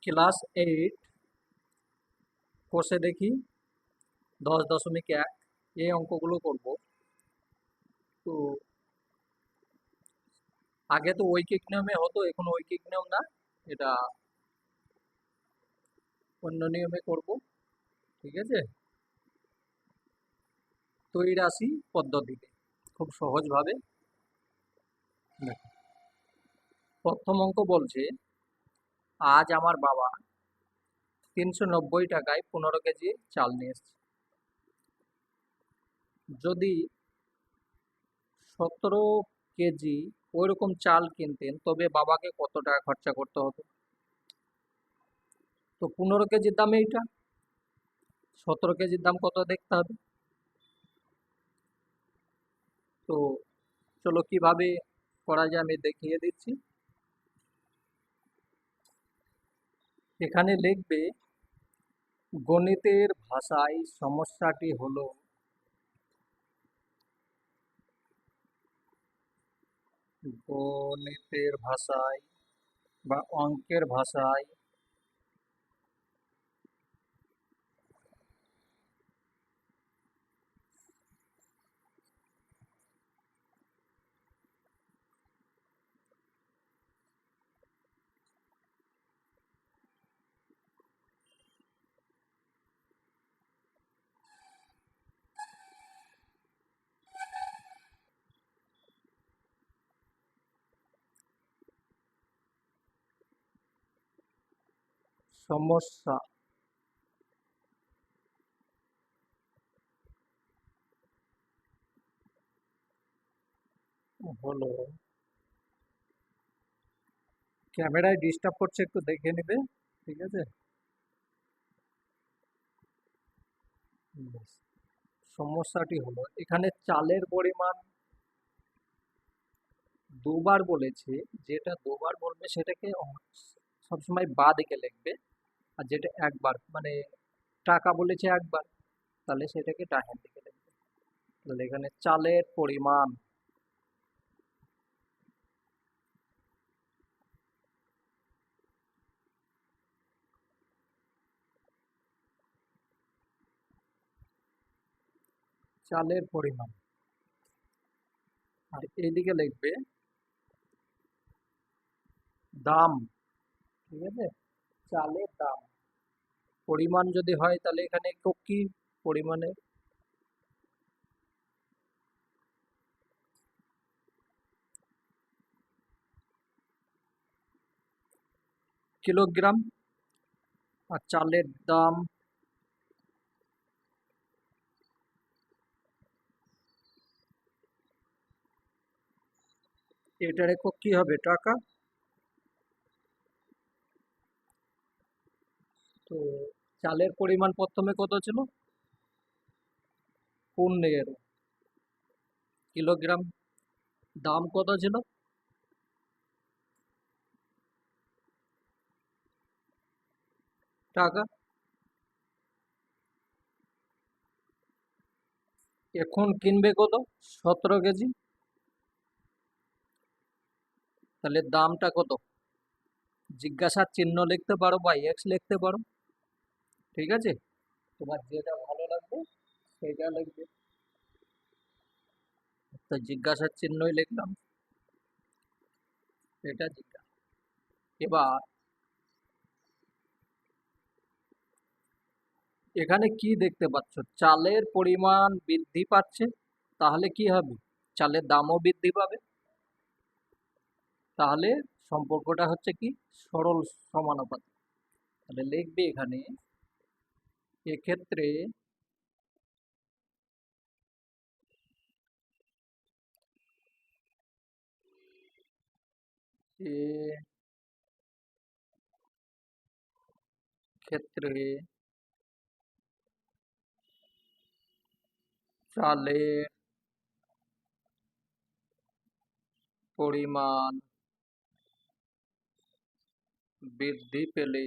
Class 8 কোর্সে দেখি 10.1 এই অঙ্কগুলো করব। তো আগে তো ঐকিক নিয়মে হতো, এখন ঐকিক নিয়ম না, এটা অন্য নিয়মে করব। ঠিক আছে, ত্রৈরাশি পদ্ধতিতে খুব সহজভাবে দেখো। প্রথম অঙ্ক বলছে, আজ আমার বাবা 390 টাকায় 15 কেজি চাল নিয়ে এসছে। যদি 17 কেজি ওইরকম চাল কিনতেন তবে বাবাকে কত টাকা খরচা করতে হতো? তো 15 কেজির দাম এইটা, 17 কেজির দাম কত দেখতে হবে। তো চলো কিভাবে করা যায় আমি দেখিয়ে দিচ্ছি। এখানে লিখবে, গণিতের ভাষায় সমস্যাটি হলো, গণিতের ভাষায় বা অঙ্কের ভাষায় সমস্যা হলো, ক্যামেরায় ডিস্টার্ব করছে, একটু দেখে নেবে। ঠিক আছে, ব্যাস। সমস্যাটি হলো, এখানে চালের পরিমাণ দুবার বলেছে, যেটা দুবার বলবে সেটাকে সবসময় বা দিকে লিখবে, আর যেটা একবার মানে টাকা বলেছে একবার, তাহলে সেটাকে ডাহের দিকে লিখবে। তাহলে এখানে চালের পরিমাণ, চালের পরিমাণ, আর এইদিকে লিখবে দাম। ঠিক আছে, চালের দাম। পরিমাণ যদি হয় তাহলে এখানে কি পরিমাণে, কিলোগ্রাম, আর চালের দাম এটার একক কি হবে, টাকা। তো চালের পরিমাণ প্রথমে কত ছিল, 15 কিলোগ্রাম। দাম কত ছিল, টাকা। এখন কিনবে কত, 17 কেজি। তাহলে দামটা কত, জিজ্ঞাসার চিহ্ন লিখতে পারো বা এক্স লিখতে পারো। ঠিক আছে, তোমার যেটা ভালো লাগবে সেটা লিখবে। তো জিজ্ঞাসার চিহ্নই লিখলাম, এটা জিজ্ঞাসা। এবার এখানে কি দেখতে পাচ্ছ, চালের পরিমাণ বৃদ্ধি পাচ্ছে, তাহলে কি হবে, চালের দামও বৃদ্ধি পাবে। তাহলে সম্পর্কটা হচ্ছে কি, সরল সমানুপাত। তাহলে লিখবে এখানে, এক্ষেত্রে এ ক্ষেত্রে চালের পরিমাণ বৃদ্ধি পেলে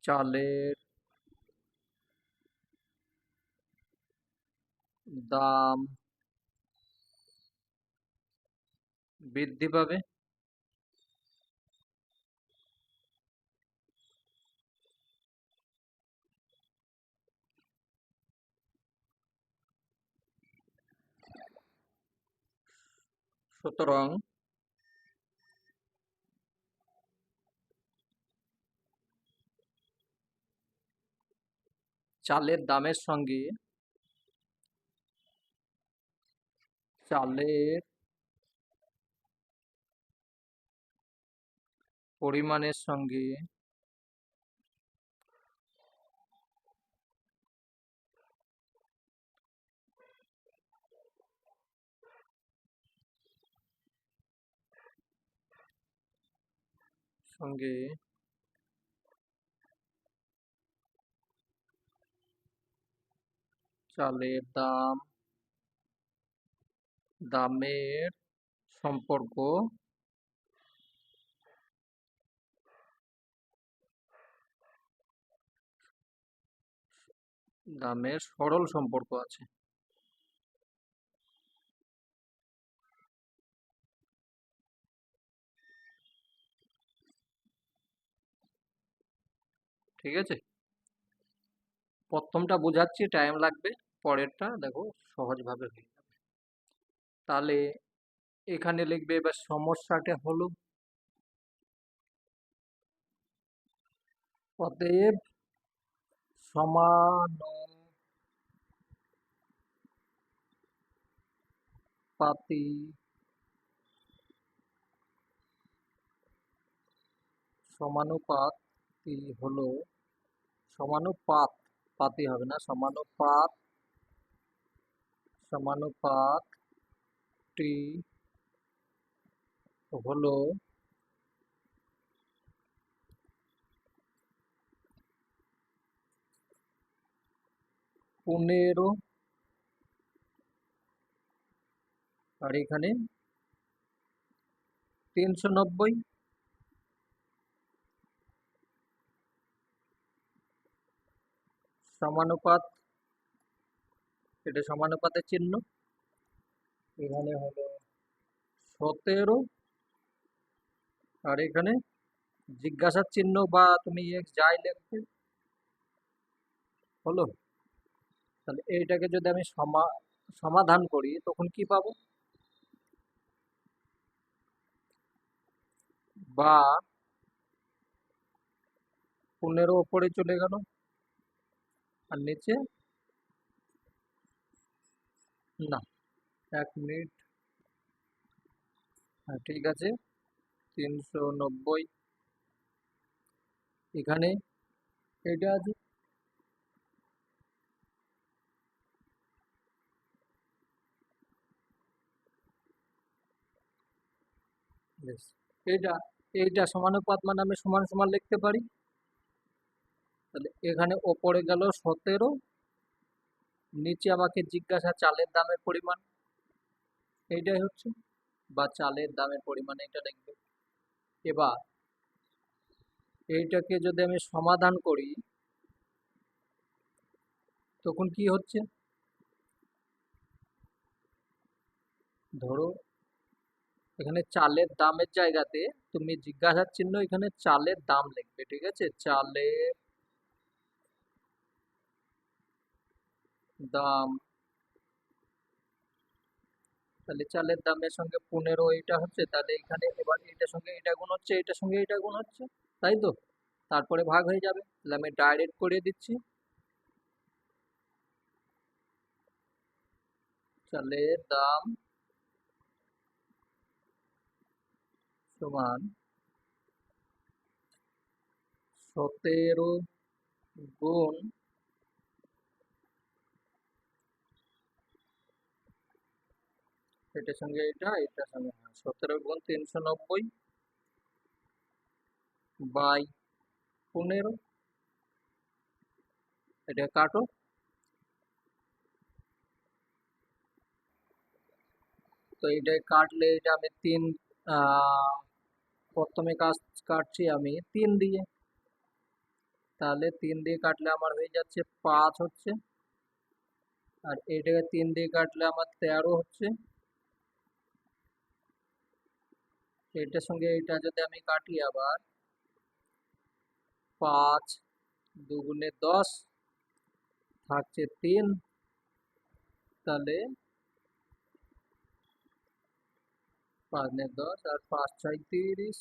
চালের দাম বৃদ্ধি পাবে। সুতরাং চালের দামের সঙ্গে চালের পরিমাণের সঙ্গে সঙ্গে চালের দামের সম্পর্ক দামের সরল সম্পর্ক আছে। ঠিক আছে, প্রথমটা বোঝাচ্ছি, টাইম লাগবে, পরেরটা দেখো সহজভাবে হয়ে যাবে। তাহলে এখানে লিখবে, এবার সমস্যাটা হলো অতএব সমানুপাতি সমানুপাতি হলো সমানুপাত, পাতি হবে না, সমানুপাতটি হলো 15 আর এখানে 390। সমানুপাত, এটা সমানুপাতের চিহ্ন, এখানে হলো 17 আর এখানে জিজ্ঞাসার চিহ্ন বা তুমি এক্স যাই লিখবে, হলো। তাহলে এইটাকে যদি আমি সমাধান করি তখন কি পাবো, বা 15 ওপরে চলে গেল আর নিচে না, 1 মিনিট, হ্যাঁ ঠিক আছে, 390 এখানে এটা আছে, বেশ। এইটা এইটা সমানুপাত মানে আমি সমান সমান লিখতে পারি। তাহলে এখানে ওপরে গেল 17, নিচে আমাকে জিজ্ঞাসা চালের দামের পরিমাণ, এইটাই হচ্ছে, বা চালের দামের পরিমাণ এটা লিখবে। এবার এইটাকে যদি আমি সমাধান করি তখন কি হচ্ছে, ধরো এখানে চালের দামের জায়গাতে তুমি জিজ্ঞাসার চিহ্ন এখানে চালের দাম লিখবে, ঠিক আছে, চালের দাম। তাহলে চালের দামের সঙ্গে 15 এটা হচ্ছে, তাহলে এখানে এবার এটার সঙ্গে এটা গুণ হচ্ছে, এটার সঙ্গে এটা গুণ হচ্ছে, তাই তো, তারপরে ভাগ হয়ে যাবে। তাহলে আমি ডাইরেক্ট করে দিচ্ছি, চালের দাম সমান 17 গুণ এটার সঙ্গে এটার সঙ্গে 17 গুণ 390 বাই 15, এটা কাটো। তো এটা কাটলে এটা আমি প্রথমে কাটছি আমি 3 দিয়ে, তাহলে 3 দিয়ে কাটলে আমার হয়ে যাচ্ছে 5 হচ্ছে, আর এটাকে 3 দিয়ে কাটলে আমার 13 হচ্ছে, এটার সঙ্গে এটা যদি আমি কাটি আবার, 5 দুগুণে 10 থাকছে 3, তাহলে 5 10 আর 5 6 30।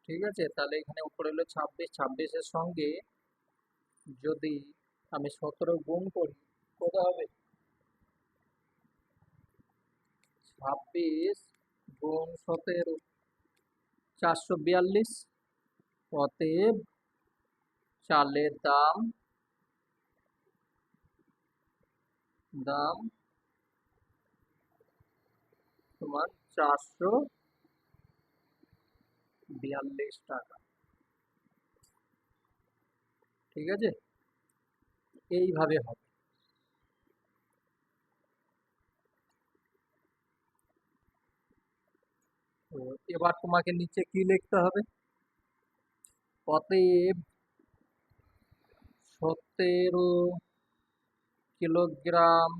ঠিক আছে, তাহলে এখানে উপরে হলো 26, 26-এর সঙ্গে যদি আমি 17 গুণ করি কত হবে? 26 গুণ 17, 442। অতএব চালের দাম দাম তোমার 442 টাকা। ঠিক আছে, এইভাবে হবে। তো এবার তোমাকে নিচে কি লিখতে হবে? অতএব 17 কিলোগ্রাম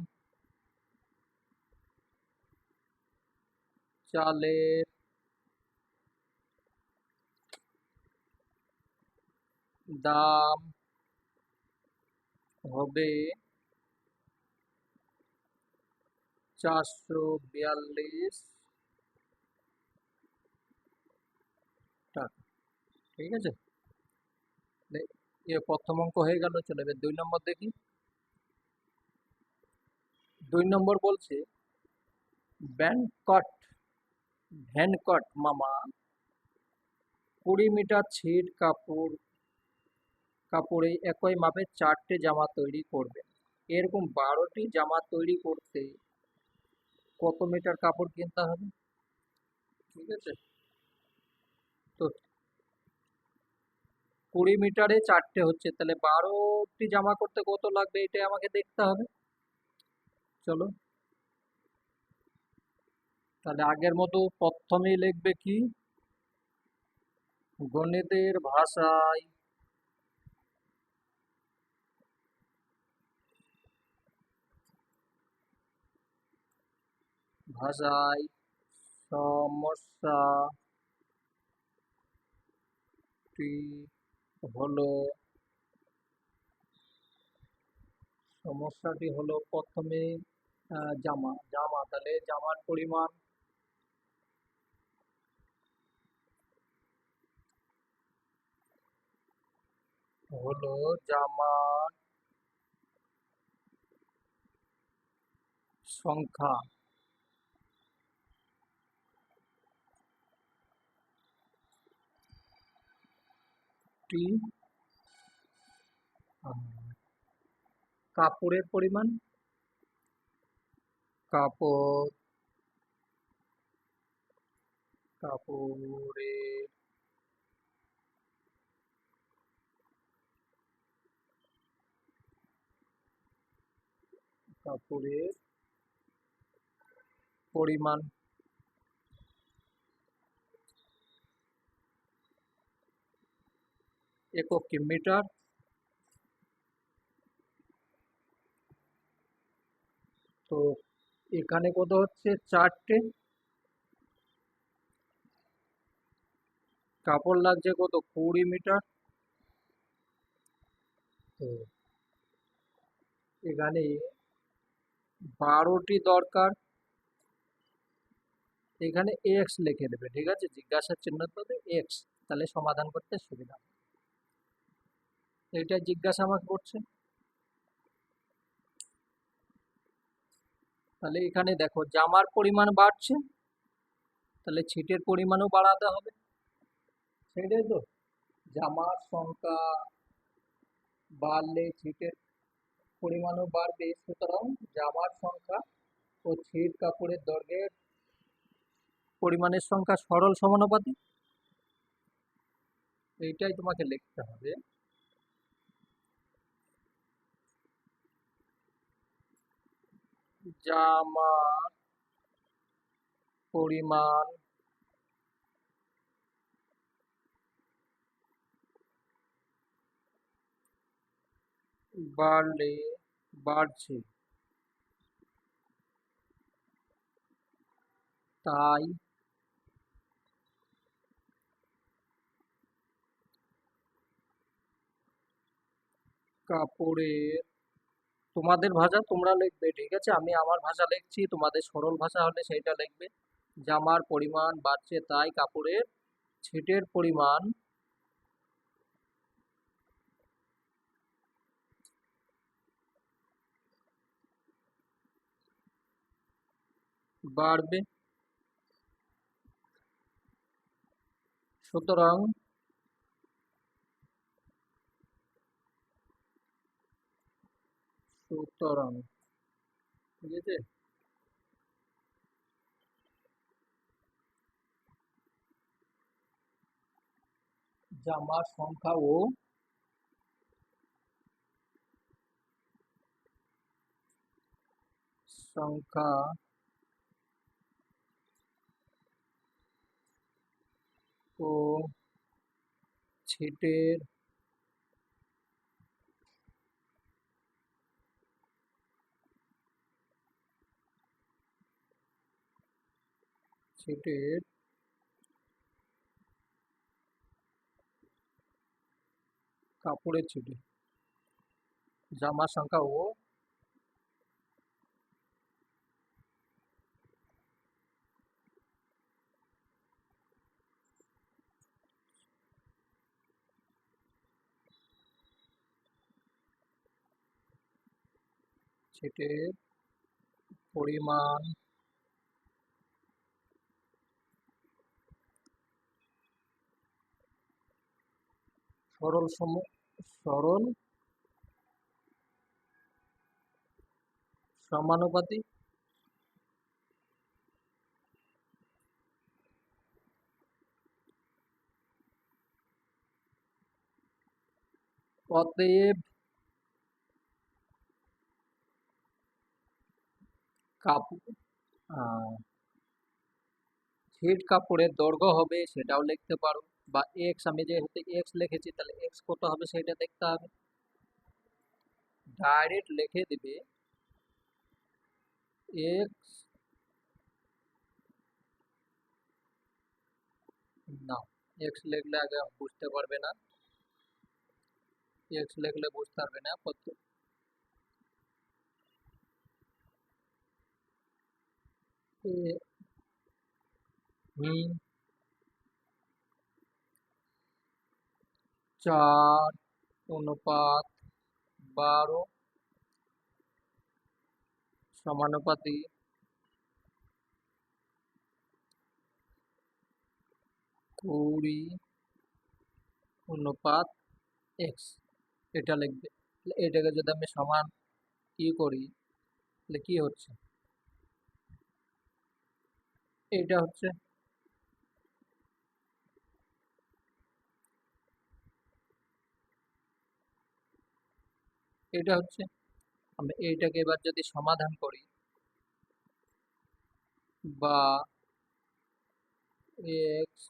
চালের দাম হবে 442 টাকা। ঠিক আছে, এ প্রথম অঙ্ক হয়ে গেল। চলে এবার 2 নম্বর দেখি। 2 নম্বর বলছে ব্যানকট ভ্যানকট মামা 20 মিটার ছিট কাপড়ে একই মাপে 4টে জামা তৈরি করবেন। এরকম 12টি জামা তৈরি করতে কত মিটার কাপড় কিনতে হবে? ঠিক আছে, তো 20 মিটারে 4টে হচ্ছে, তাহলে 12টি জামা করতে কত লাগবে এটাই আমাকে দেখতে হবে। চলো, তাহলে আগের মতো প্রথমেই লিখবে কি, গণিতের ভাষায় ভাষায় সমস্যাটি হলো প্রথমে জামা জামা তাহলে জামার পরিমাণ হলো জামার সংখ্যাটি আহ, কাপড়ের পরিমাণ কাপড় কাপড়ের কাপড়ের পরিমাণ একক কি মিটার। তো এখানে কত হচ্ছে? 4টে কাপড় লাগছে কত? 20 মিটার। তো এখানে 12টি দরকার, এখানে এক্স লিখে দেবে। ঠিক আছে, জিজ্ঞাসার চিহ্ন দেবে এক্স, তাহলে সমাধান করতে সুবিধা হবে। এটা জিজ্ঞাসা আমাকে করছে, তাহলে এখানে দেখো জামার পরিমাণ বাড়ছে, তাহলে ছিটের পরিমাণও বাড়াতে হবে। সেটাই তো, জামার সংখ্যা বাড়লে ছিটের পরিমাণও বাড়বে, সুতরাং জামার সংখ্যা ও ছিট কাপড়ের দৈর্ঘ্যের পরিমাণের সংখ্যা সরল সমানুপাতিক। এইটাই তোমাকে লিখতে হবে। জামার পরিমাণ বাড়লে বাড়ছে, তাই কাপড়ের, তোমাদের ভাষা তোমরা লিখবে, ঠিক আছে, আমি আমার ভাষা লিখছি, তোমাদের সরল ভাষা হলে সেইটা লিখবে। জামার পরিমাণ বাড়ছে তাই কাপড়ের ছিটের পরিমাণ বাড়বে। সুতরাং সুতরাং ঠিক আছে, জামার সংখ্যা ও ছিটের ছিটের কাপড়ের ছিটে, জামার সংখ্যা ও ছিটের পরিমাণ সরল সম সরল সমানুপাতিক। অতএব কাপড় ছিট কাপড়ের দৈর্ঘ্য হবে, সেটাও লিখতে পারো, বা এক্স, আমি যেহেতু এক্স লিখেছি তাহলে এক্স কত হবে সেটা দেখতে হবে। ডাইরেক্ট লিখে দিবে এক্স, না, এক্স লিখলে আগে বুঝতে পারবে না, এক্স লিখলে বুঝতে পারবে না কত। এ- হুম 4:12 সমানুপাতিক 20:x, এটা লিখবে। তাহলে এটাকে যদি আমি সমান কি করি, তাহলে কি হচ্ছে, এটা হচ্ছে, এটা হচ্ছে, আমি এইটাকে এবার যদি সমাধান করি, বা এক্স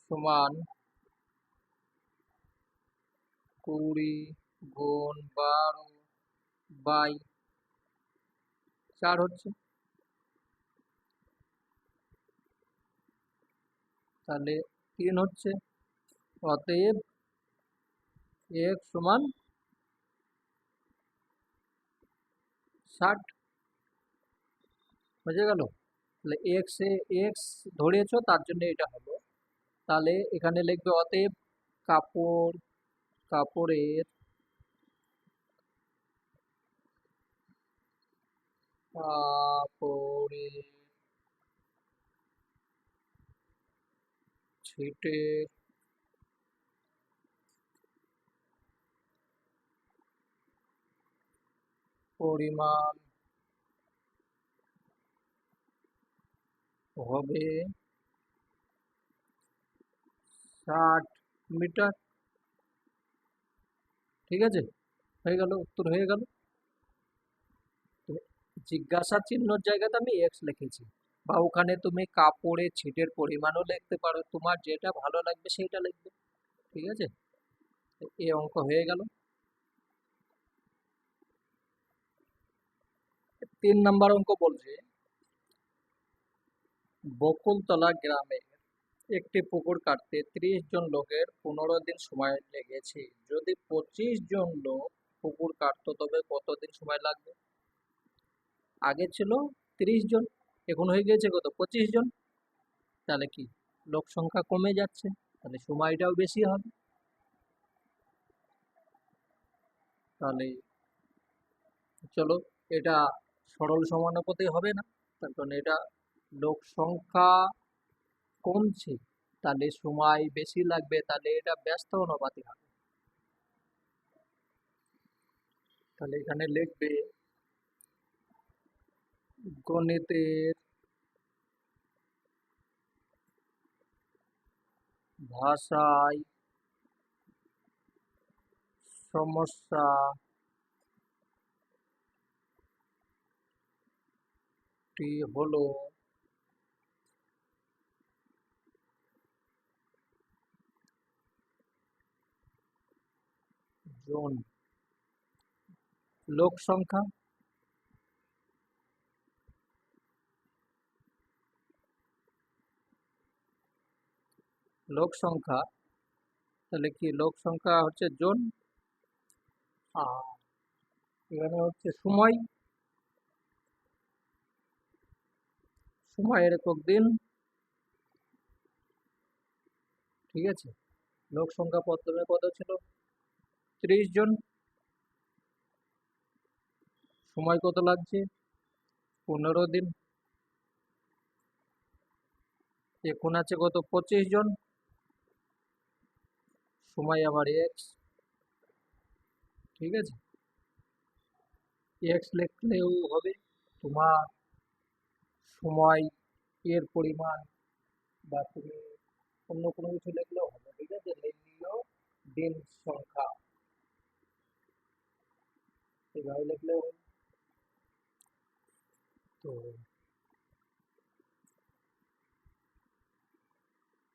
সমান 20 × 12/4 হচ্ছে, তাহলে 3 হচ্ছে। অতএব এক্স সমান 60, বুঝে গেল? তাহলে এক্স ধরেছো তার জন্য এটা হলো। তাহলে এখানে লিখবে অতএব কাপড় কাপড়ের কাপড়ের ছিটের পরিমাণ হবে 60 মিটার। ঠিক আছে, হয়ে গেল, উত্তর হয়ে গেল। তো জিজ্ঞাসা চিহ্নর জায়গাতে আমি এক্স লিখেছি, বা ওখানে তুমি কাপড়ের ছিটের পরিমাণও লিখতে পারো, তোমার যেটা ভালো লাগবে সেটা লিখবে। ঠিক আছে, তো এই অঙ্ক হয়ে গেল। 3 নাম্বার অঙ্ক বলছে, বকুলতলা গ্রামে একটি পুকুর কাটতে 30 জন লোকের 15 দিন সময় লেগেছে। যদি 25 জন লোক পুকুর কাটতো তবে কতদিন সময় লাগবে? আগে ছিল 30 জন, এখন হয়ে গেছে কত, 25 জন। তাহলে কি লোক সংখ্যা কমে যাচ্ছে, তাহলে সময়টাও বেশি হবে। তাহলে চলো, এটা সরল সমানুপাতে হবে না, তার কারণ এটা লোক সংখ্যা কমছে, তাহলে সময় বেশি লাগবে, তাহলে এটা ব্যস্ত অনুপাতে হবে। তাহলে এখানে লিখবে গণিতের ভাষায় সমস্যাটি হলো জন লোক সংখ্যা। লোক সংখ্যা, তাহলে কি লোক সংখ্যা হচ্ছে জন, আর এখানে হচ্ছে সময়, সময়ের একক দিন। ঠিক আছে, লোক সংখ্যা প্রথমে কত ছিল, 30 জন, সময় কত লাগছে, 15 দিন। এখন আছে কত, 25 জন, সময় আবার এক্স। ঠিক আছে, এক্স লিখলেও হবে, তোমার সময় এর পরিমাণ, বা তুমি অন্য কোনো কিছু লিখলেও হবে। ঠিক আছে, লিখলেও দিন সংখ্যা, এভাবে লিখলেও হবে। তো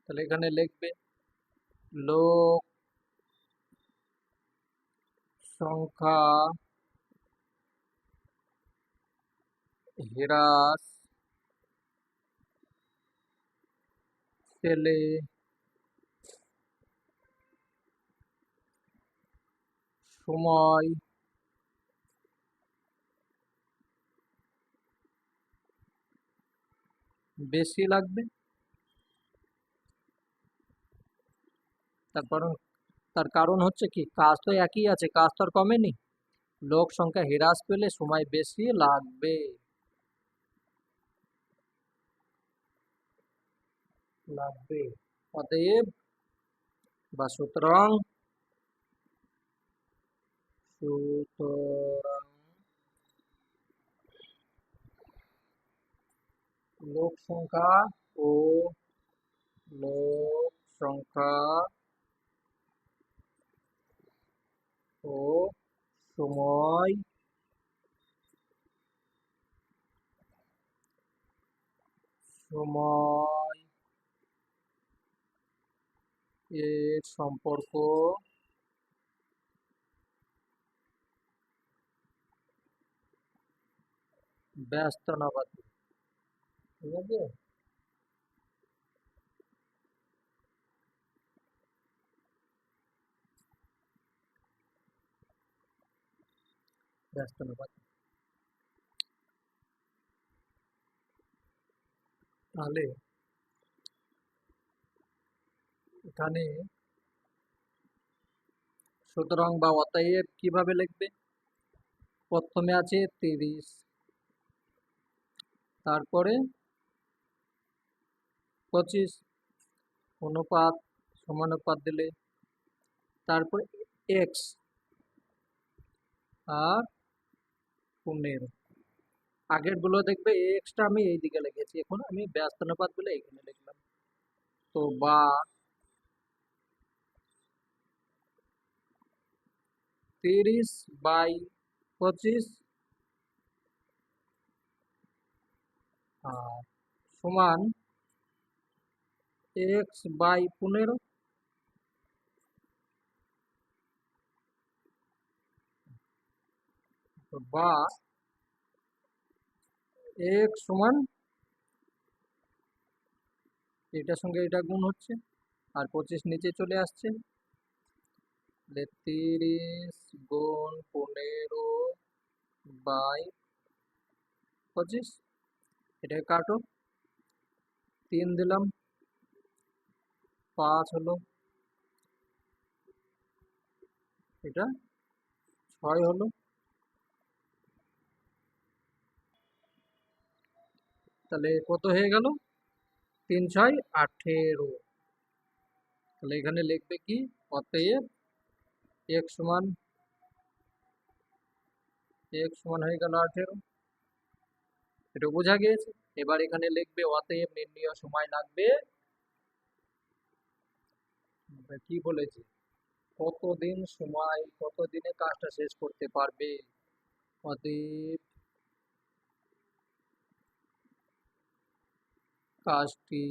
তাহলে এখানে লিখবে লোক সংখ্যা হ্রাস পেলে সময় বেশি লাগবে। তার কারণ, তার কারণ হচ্ছে কি, কাজ তো একই আছে, কাজ তো আর কমেনি, লোক সংখ্যা হ্রাস পেলে সময় বেশি লাগবে, লাগবে। অতএব বা সুতরাং, সুতরাং লোক সংখ্যা ও লোক সংখ্যা ও সময় সময় এর সম্পর্ক ব্যস্তানুপাতিক। ঠিক আছে, ব্যস্তানুপাতিক। তাহলে এখানে সুতরাং বা অতএব কিভাবে লিখবে, প্রথমে আছে 30, তারপরে 25, অনুপাত সমানুপাত দিলে, তারপরে এক্স আর 15। আগের গুলো দেখবে এক্সটা আমি এই দিকে লিখেছি, এখন আমি ব্যস্তানুপাত বলে এখানে লিখলাম। তো বা 30/25 আর সমান x/15। বা x সমান এটার সঙ্গে এটা গুণ হচ্ছে, আর 25 নিচে চলে আসছে। তাহলে 30 গুণ 15/25, এটাকে কাটো। 3 দিলাম, 5 হলো, এটা 6 হলো। তাহলে কত হয়ে গেল? 3 6 18। তাহলে এখানে লিখবে কি? অতএব x সমান হয়ে গেল 18। এটা বোঝা গিয়েছে। এবার এখানে লিখবে অতএব নির্ণীয় সময় লাগবে, কি বলেছে, কতদিনে কাজটা শেষ করতে পারবে। অতএব কাজটি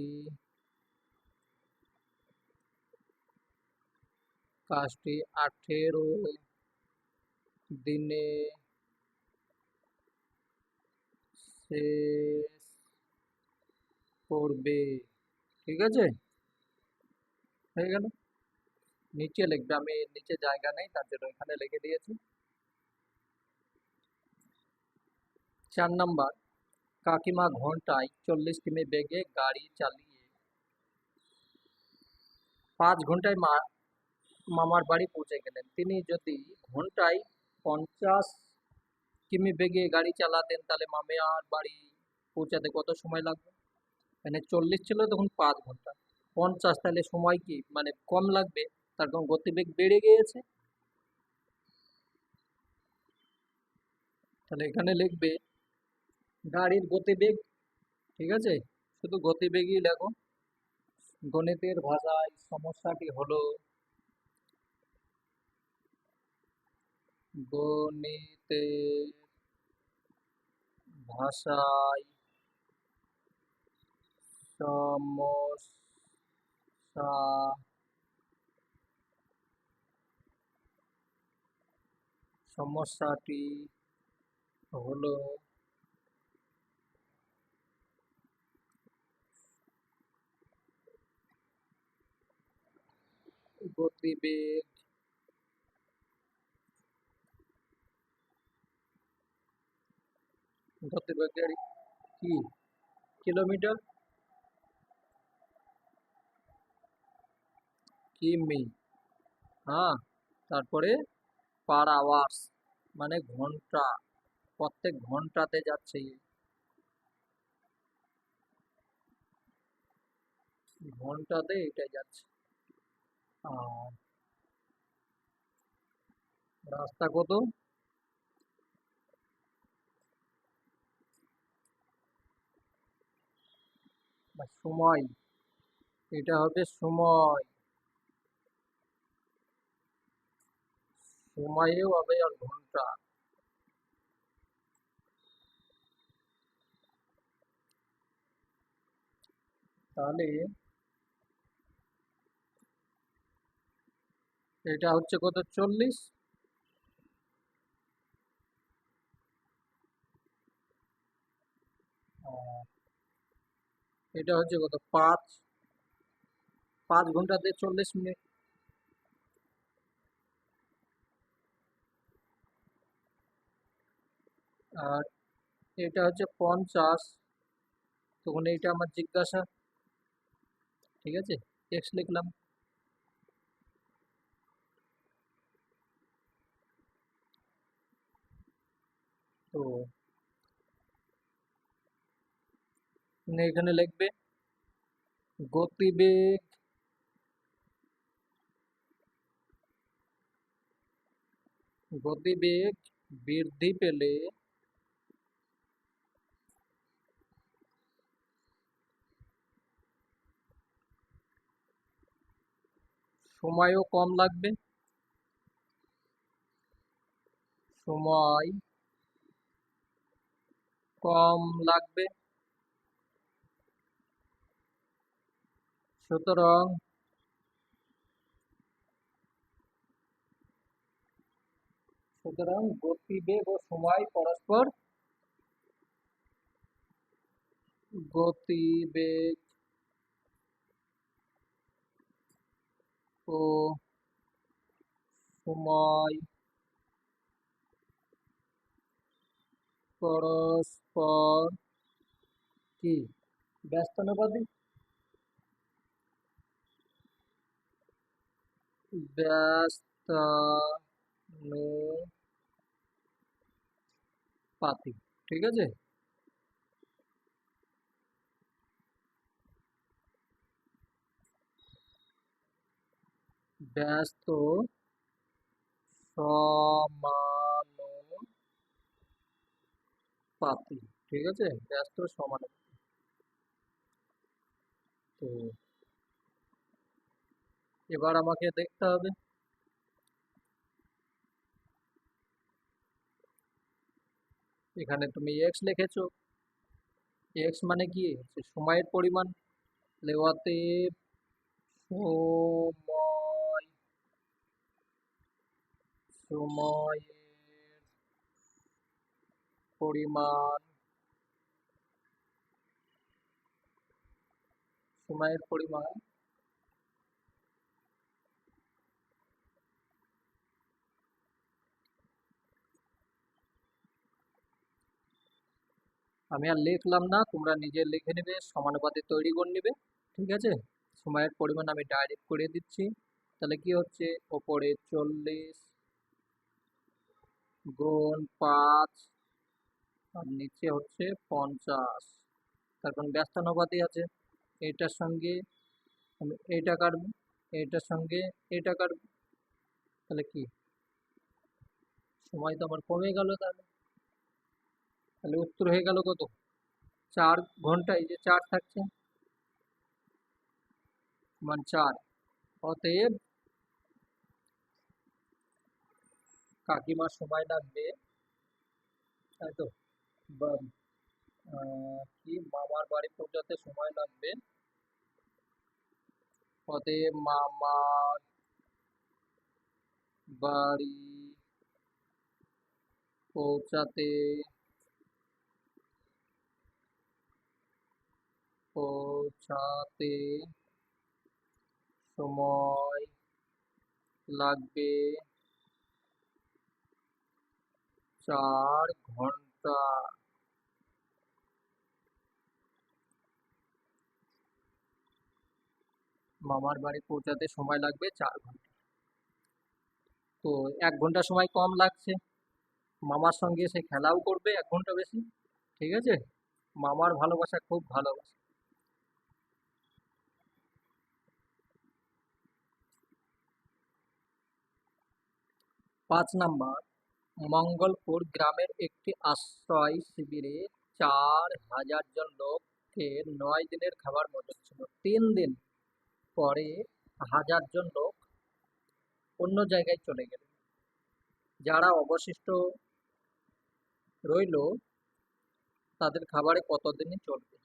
কাজটি 18 দিনে শেষ করবে। ঠিক আছে, হয়ে গেল। নিচে লিখবে, আমি নিচে জায়গা নেই তার জন্য এখানে লিখে দিয়েছি। 4 নাম্বার, কাকিমা ঘন্টায় 40 কিমি বেগে গাড়ি চালিয়ে 5 ঘন্টায় মামার বাড়ি পৌঁছে গেলেন। তিনি যদি ঘন্টায় 50 কিমি বেগে গাড়ি চালাতেন তাহলে মামার বাড়ি পৌঁছাতে কত সময় লাগবে? মানে 40 ছিল তখন 5 ঘন্টা, 50 তাহলে সময় কি মানে কম লাগবে, তার কারণ গতিবেগ বেড়ে গিয়েছে। তাহলে এখানে লিখবে গাড়ির গতিবেগ, ঠিক আছে, শুধু গতিবেগই লেখো। গণিতের ভাষায় সমস্যাটি হলো, গণিতের ভাষায় সমস্যা সমস্যাটি হলো গতিবেগ গতিবেগের কি কিলোমিটার কিমি, হ্যাঁ, তারপরে পার আওয়ার্স মানে ঘন্টা, প্রত্যেক ঘন্টাতে যাচ্ছে, ঘন্টাতে এটাই যাচ্ছে। আর রাস্তা কত, বা সময়, এটা হবে সময়, সময়েও হবে আর ঘন্টা। তাহলে এটা হচ্ছে কত, 40, আর এটা হচ্ছে কত, 5, 5 ঘন্টাতে 40 মিনিট। আর এটা হচ্ছে 50, তখন এইটা আমার জিজ্ঞাসা, ঠিক আছে, এক্স লিখলাম। তো এখানে লিখবে গতিবেগ গতিবেগ বৃদ্ধি পেলে সময়ও কম লাগবে, সময় কম লাগবে। সুতরাং গতিবেগ ও সময় পরস্পর গতিবেগ ও সময় পরস্পর কি ব্যস্তানুপাতিক ব্যস্তানুপাতিক ঠিক আছে। ব্যস্ত সমানুপাতিক ঠিক আছে, ব্যস্ত সমানুপাতিক। তো এবার আমাকে দেখতে হবে এখানে তুমি এক্স লিখেছো, এক্স মানে কি হচ্ছে সময়ের পরিমাণ, লেওয়াতে সময় সময়ের পরিমাণ সময়ের পরিমাণ আমি আর লিখলাম না, তোমরা নিজে লিখে নেবে, সমানুপাতিক তৈরি করে নেবে। ঠিক আছে, সময়ের পরিমাণ আমি ডাইরেক্ট করে দিচ্ছি। তাহলে কি হচ্ছে, ওপরে 40 গুণ 5 আর নিচে হচ্ছে 50। তারপর ব্যস্তানুপাতি আছে, এইটার সঙ্গে আমি এইটা কাটবো, এইটার সঙ্গে এইটা কাটবো, তাহলে কি সময় তো আমার কমে গেল। তাহলে তাহলে উত্তর হয়ে গেল কত, 4 ঘন্টা। এই যে 4 থাকছে মানে 4, অতএব কাকিমার সময় লাগবে, তাই তো, বা কি মামার বাড়ি পৌঁছাতে সময় লাগবে, অতএব মামার বাড়ি পৌঁছাতে পৌঁছাতে সময় লাগবে 4 ঘন্টা। মামার বাড়ি পৌঁছাতে সময় লাগবে 4 ঘন্টা। তো 1 ঘন্টা সময় কম লাগছে, মামার সঙ্গে সে খেলাও করবে 1 ঘন্টা বেশি। ঠিক আছে, মামার ভালোবাসা খুব ভালোবাসে। 5 নাম্বার, মঙ্গলপুর গ্রামের একটি আশ্রয় শিবিরে 4,000 জন লোককে 9 দিনের খাবার মজুত ছিল। 3 দিন পরে 1,000 জন লোক অন্য জায়গায় চলে গেলেন। যারা অবশিষ্ট রইল তাদের খাবারে কতদিনই চলবে?